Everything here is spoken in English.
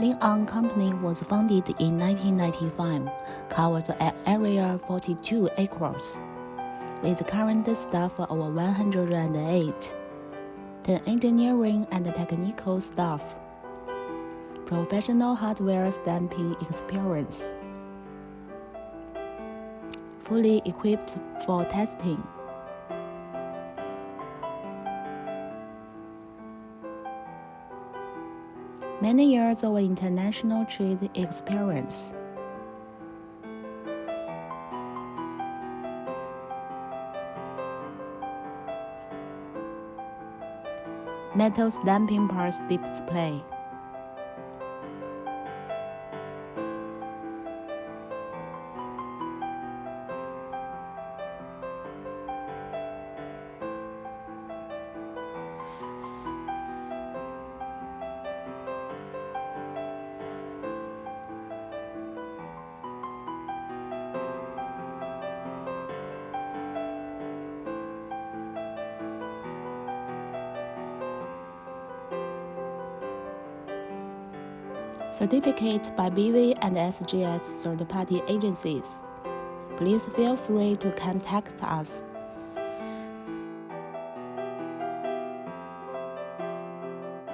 Ling Company was founded in 1995, covers an area of 42 acres, with current staff of 108, 10 engineering and technical staff, professional hardware stamping experience, fully equipped for testing. Many years of international trade experience. Metal stamping parts display. Certificate by BV and SGS third-party agencies. Please feel free to contact us.